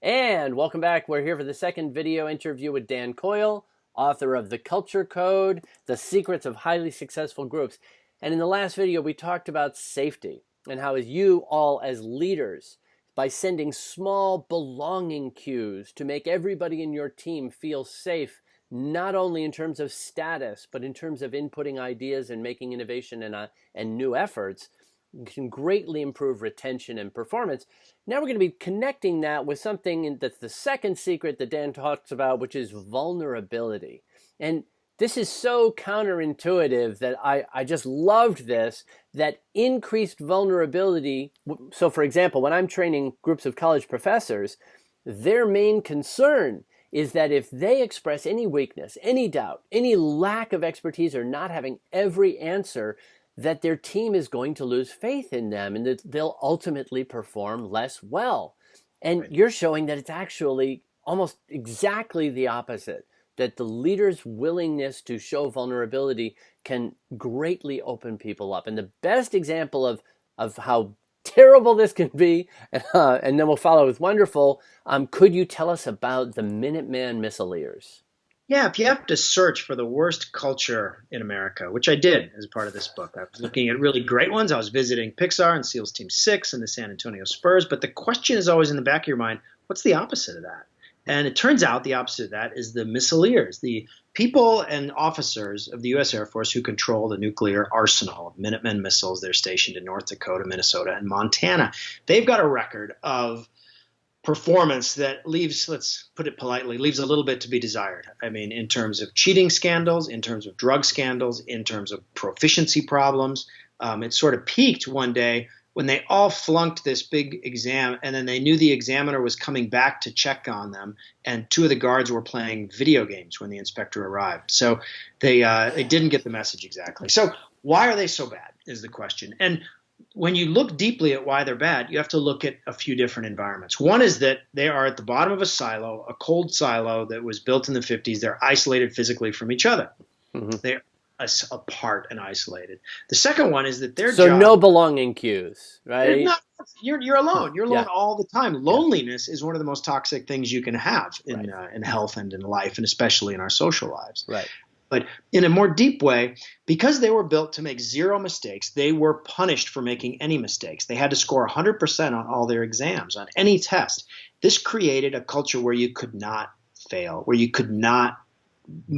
And welcome back. We're here for the second video interview with Dan Coyle, author of The Culture Code, The Secrets of Highly Successful Groups. And in the last video, we talked about safety and how you all as leaders, by sending small belonging cues to make everybody in your team feel safe, not only in terms of status, but in terms of inputting ideas and making innovation and new efforts, can greatly improve retention and performance. Now we're going to be connecting that with something that's the second secret that Dan talks about, which is vulnerability. And this is so counterintuitive that I just loved this, that increased vulnerability. So for example, when I'm training groups of college professors, their main concern is that if they express any weakness, any doubt, any lack of expertise, or not having every answer, that their team is going to lose faith in them and that they'll ultimately perform less well. And you're showing that it's actually almost exactly the opposite, that the leader's willingness to show vulnerability can greatly open people up. And the best example of how terrible this can be, and then we'll follow with wonderful, could you tell us about the Minuteman Missileers? Yeah, if you have to search for the worst culture in America, which I did as part of this book, I was looking at really great ones. I was visiting Pixar and SEALs Team 6 and the San Antonio Spurs. But the question is always in the back of your mind, what's the opposite of that? And it turns out the opposite of that is the Missileers, the people and officers of the U.S. Air Force who control the nuclear arsenal of Minuteman missiles. They're stationed in North Dakota, Minnesota, and Montana. They've got a record of performance that leaves, let's put it politely, leaves a little bit to be desired. I mean, in terms of cheating scandals, in terms of drug scandals, in terms of proficiency problems. It sort of peaked one day when they all flunked this big exam, and then they knew the examiner was coming back to check on them, and two of the guards were playing video games when the inspector arrived. So they didn't get the message exactly. So why are they so bad is the question. And when you look deeply at why they're bad, you have to look at a few different environments. One is that they are at the bottom of a silo, a cold silo that was built in the 50s. They're isolated physically from each other. Mm-hmm. They're apart and isolated. The second one is that their job, no belonging cues, right? You're alone. You're alone all the time. Loneliness is one of the most toxic things you can have in health and in life, and especially in our social lives. Right. But in a more deep way, because they were built to make zero mistakes, they were punished for making any mistakes. They had to score 100% on all their exams, on any test. This created a culture where you could not fail, where you could not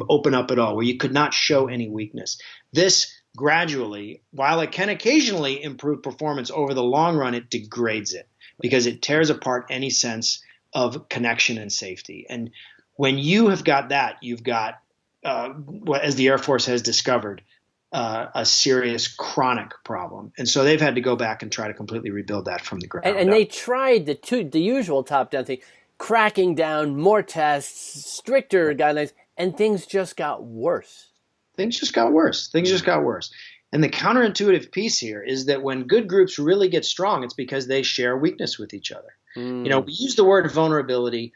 open up at all, where you could not show any weakness. This gradually, while it can occasionally improve performance, over the long run, it degrades it because it tears apart any sense of connection and safety. And when you have got that, you've got as the Air Force has discovered, a serious chronic problem. And so they've had to go back and try to completely rebuild that from the ground up. And they tried the usual top-down thing, cracking down, more tests, stricter guidelines, and things just got worse. Things just got worse. And the counterintuitive piece here is that when good groups really get strong, it's because they share weakness with each other. You know, we use the word vulnerability,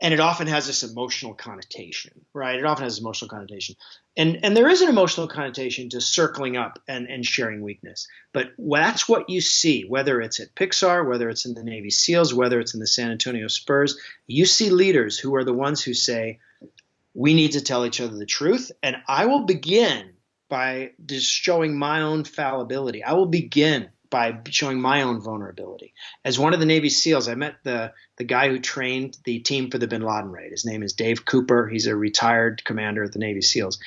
and it often has this emotional connotation, right? It often has emotional connotation. And there is an emotional connotation to circling up and sharing weakness. But that's what you see, whether it's at Pixar, whether it's in the Navy SEALs, whether it's in the San Antonio Spurs. You see leaders who are the ones who say, we need to tell each other the truth. And I will begin by just showing my own fallibility. I will begin by showing my own vulnerability. As one of the Navy SEALs, I met the guy who trained the team for the Bin Laden raid. His name is Dave Cooper. He's a retired commander of the Navy SEALs.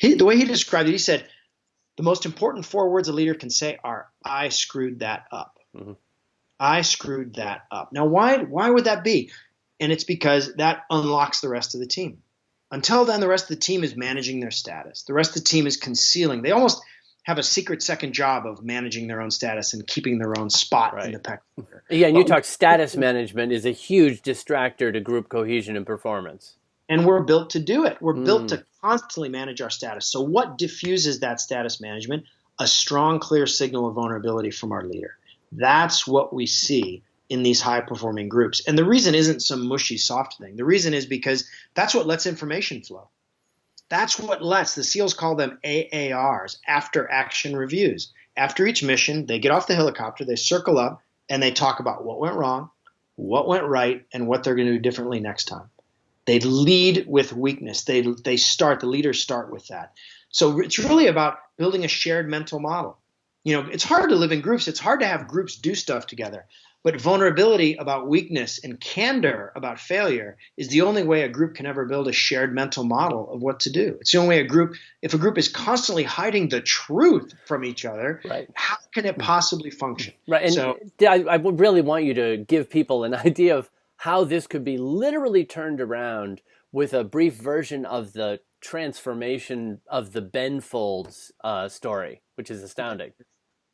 The way he described it, he said, the most important 4 words a leader can say are, I screwed that up. Mm-hmm. I screwed that up. Now, why would that be? And it's because that unlocks the rest of the team. Until then, the rest of the team is managing their status. The rest of the team is concealing. They almost have a secret second job of managing their own status and keeping their own spot in the pecking order. Yeah, and you talk status management is a huge distractor to group cohesion and performance. And we're built to do it. We're built to constantly manage our status. So what diffuses that status management? A strong, clear signal of vulnerability from our leader. That's what we see in these high-performing groups. And the reason isn't some mushy, soft thing. The reason is because that's what lets information flow. That's what lets, the SEALs call them AARs, after action reviews. After each mission, they get off the helicopter, they circle up, and they talk about what went wrong, what went right, and what they're going to do differently next time. They lead with weakness. The leaders start with that. So it's really about building a shared mental model. It's hard to live in groups. It's hard to have groups do stuff together. But vulnerability about weakness and candor about failure is the only way a group can ever build a shared mental model of what to do. It's the only way if a group is constantly hiding the truth from each other, Right. how can it possibly function? Right. And So I would really want you to give people an idea of how this could be literally turned around with a brief version of the transformation of the Ben Folds story, which is astounding.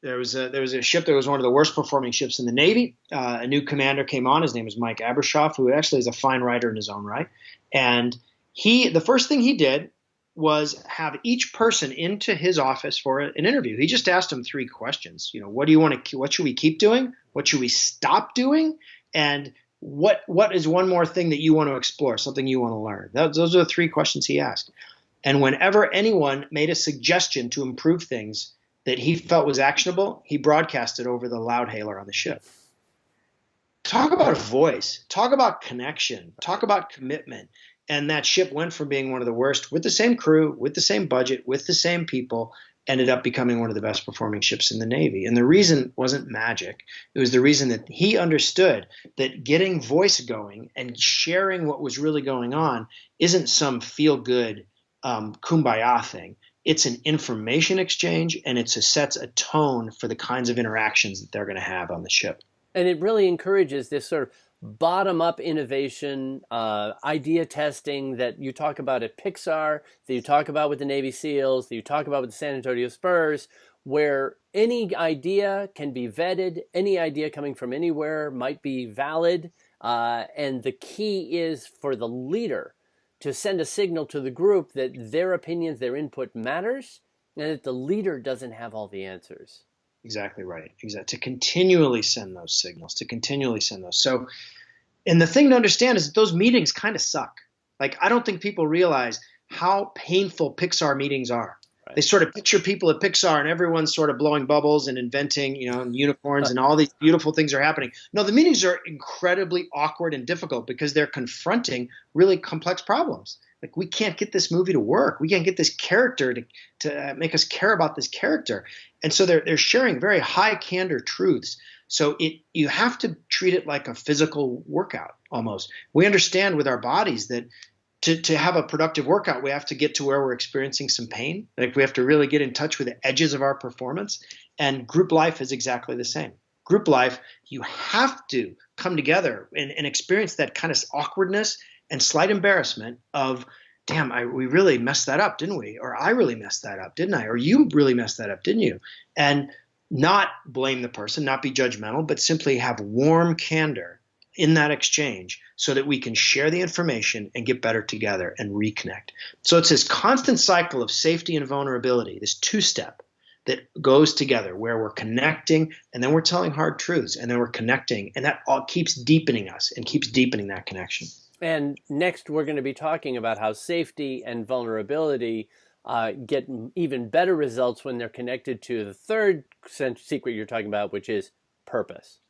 there was a ship that was one of the worst performing ships in the Navy. A new commander came on. His name is Mike Abershoff, who actually is a fine writer in his own right. And the first thing he did was have each person into his office for an interview. He just asked them three questions. What do you want to? What should we keep doing? What should we stop doing? And what is one more thing that you want to explore? Something you want to learn? Those are the three questions he asked. And whenever anyone made a suggestion to improve things that he felt was actionable, he broadcasted over the loudhailer on the ship. Talk about a voice. Talk about connection. Talk about commitment. And that ship went from being one of the worst, with the same crew, with the same budget, with the same people, ended up becoming one of the best performing ships in the Navy. And the reason wasn't magic. It was the reason that he understood that getting voice going and sharing what was really going on isn't some feel-good kumbaya thing. It's an information exchange, and it sets a tone for the kinds of interactions that they're going to have on the ship. And it really encourages this sort of bottom-up innovation, idea testing that you talk about at Pixar, that you talk about with the Navy SEALs, that you talk about with the San Antonio Spurs, where any idea can be vetted, any idea coming from anywhere might be valid, and the key is for the leader to send a signal to the group that their opinions, their input matters, and that the leader doesn't have all the answers. Exactly right. To continually send those signals, to continually send those. So, and the thing to understand is that those meetings kind of suck. Like, I don't think people realize how painful Pixar meetings are. Right. They sort of picture people at Pixar and everyone's sort of blowing bubbles and inventing, unicorns and all these beautiful things are happening. No, the meetings are incredibly awkward and difficult because they're confronting really complex problems. Like, we can't get this movie to work. We can't get this character to make us care about this character. And so they're sharing very high candor truths. So you have to treat it like a physical workout almost. We understand with our bodies that to have a productive workout, we have to get to where we're experiencing some pain. Like, we have to really get in touch with the edges of our performance. And group life is exactly the same. Group life, you have to come together and experience that kind of awkwardness and slight embarrassment of, damn, we really messed that up, didn't we? Or I really messed that up, didn't I? Or you really messed that up, didn't you? And not blame the person, not be judgmental, but simply have warm candor in that exchange so that we can share the information and get better together and reconnect. So it's this constant cycle of safety and vulnerability, this two-step that goes together where we're connecting and then we're telling hard truths and then we're connecting, and that all keeps deepening us and keeps deepening that connection. And next, we're going to be talking about how safety and vulnerability get even better results when they're connected to the third secret you're talking about, which is purpose.